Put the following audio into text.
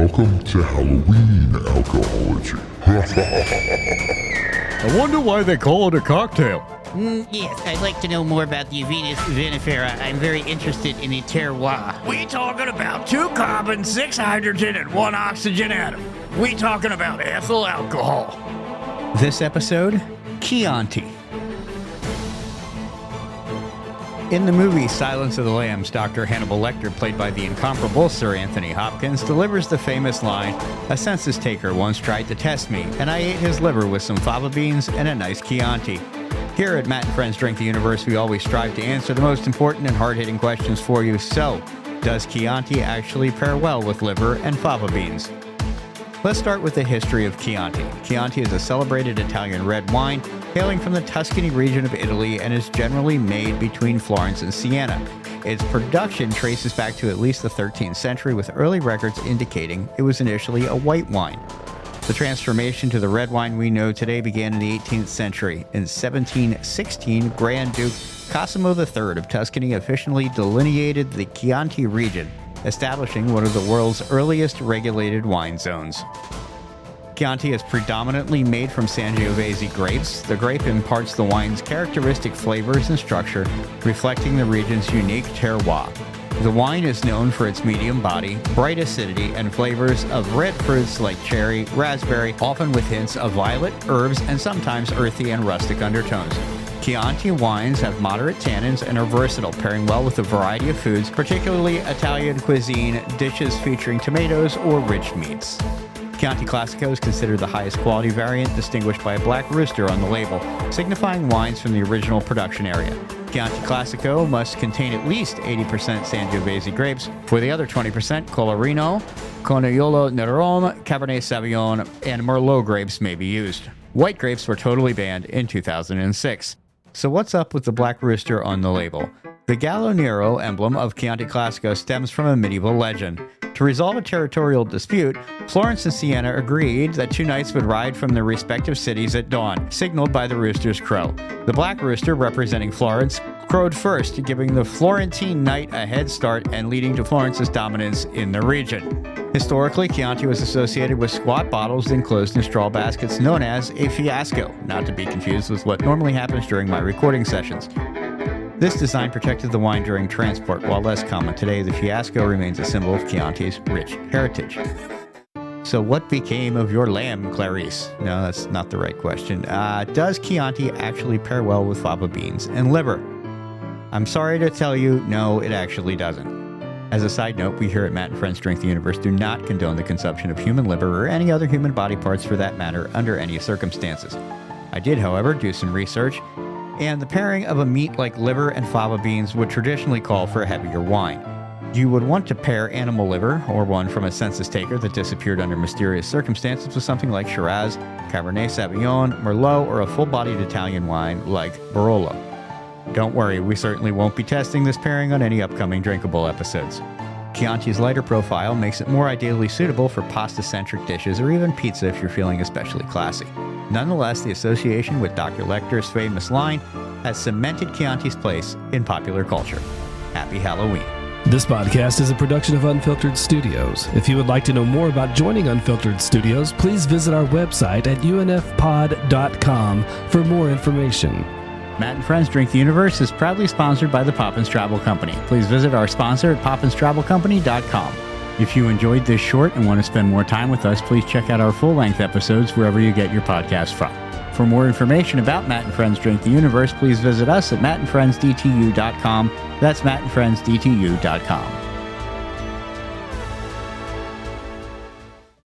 Welcome to Halloween Alcohology. I wonder why they call it a cocktail. Yes, I'd like to know more about the Venus vinifera. I'm very interested in the terroir. We talking about 2 carbon, 6 hydrogen, and 1 oxygen atom. We talking about ethyl alcohol. This episode, Chianti. In the movie Silence of the Lambs, Dr. Hannibal Lecter, played by the incomparable Sir Anthony Hopkins, delivers the famous line, "A census taker once tried to test me, and I ate his liver with some fava beans and a nice Chianti." Here at Matt and Friends Drink the Universe, we always strive to answer the most important and hard-hitting questions for you. So, does Chianti actually pair well with liver and fava beans? Let's start with the history of Chianti. Chianti is a celebrated Italian red wine hailing from the Tuscany region of Italy and is generally made between Florence and Siena. Its production traces back to at least the 13th century, with early records indicating it was initially a white wine. The transformation to the red wine we know today began in the 18th century. In 1716, Grand Duke Cosimo III of Tuscany officially delineated the Chianti region, establishing one of the world's earliest regulated wine zones. Chianti is predominantly made from Sangiovese grapes. The grape imparts the wine's characteristic flavors and structure, reflecting the region's unique terroir. The wine is known for its medium body, bright acidity, and flavors of red fruits like cherry, raspberry, often with hints of violet, herbs, and sometimes earthy and rustic undertones. Chianti wines have moderate tannins and are versatile, pairing well with a variety of foods, particularly Italian cuisine, dishes featuring tomatoes or rich meats. Chianti Classico is considered the highest quality variant, distinguished by a Black Rooster on the label, signifying wines from the original production area. Chianti Classico must contain at least 80% Sangiovese grapes. For the other 20%, Colorino, Conigliolo Nerone, Cabernet Sauvignon, and Merlot grapes may be used. White grapes were totally banned in 2006. So what's up with the Black Rooster on the label? The Gallo Nero emblem of Chianti Classico stems from a medieval legend. To resolve a territorial dispute, Florence and Siena agreed that 2 knights would ride from their respective cities at dawn, signaled by the rooster's crow. The Black Rooster, representing Florence, crowed first, giving the Florentine knight a head start and leading to Florence's dominance in the region. Historically, Chianti was associated with squat bottles enclosed in straw baskets known as a fiasco, not to be confused with what normally happens during my recording sessions. This design protected the wine during transport. While less common today, the fiasco remains a symbol of Chianti's rich heritage. So what became of your lamb, Clarice? No, that's not the right question. Does Chianti actually pair well with fava beans and liver? I'm sorry to tell you, no, it actually doesn't. As a side note, we here at Matt and Friends Drink the Universe do not condone the consumption of human liver or any other human body parts for that matter under any circumstances. I did, however, do some research, and the pairing of a meat like liver and fava beans would traditionally call for a heavier wine. You would want to pair animal liver, or one from a census taker that disappeared under mysterious circumstances, with something like Shiraz, Cabernet Sauvignon, Merlot, or a full-bodied Italian wine like Barolo. Don't worry, we certainly won't be testing this pairing on any upcoming drinkable episodes. Chianti's lighter profile makes it more ideally suitable for pasta-centric dishes or even pizza if you're feeling especially classy. Nonetheless, the association with Dr. Lecter's famous line has cemented Chianti's place in popular culture. Happy Halloween. This podcast is a production of Unfiltered Studios. If you would like to know more about joining Unfiltered Studios, please visit our website at unfpod.com for more information. Matt and Friends Drink the Universe is proudly sponsored by the Poppins Travel Company. Please visit our sponsor at poppinstravelcompany.com. If you enjoyed this short and want to spend more time with us, please check out our full-length episodes wherever you get your podcast from. For more information about Matt and Friends Drink the Universe, please visit us at mattandfriendsdtu.com. That's mattandfriendsdtu.com.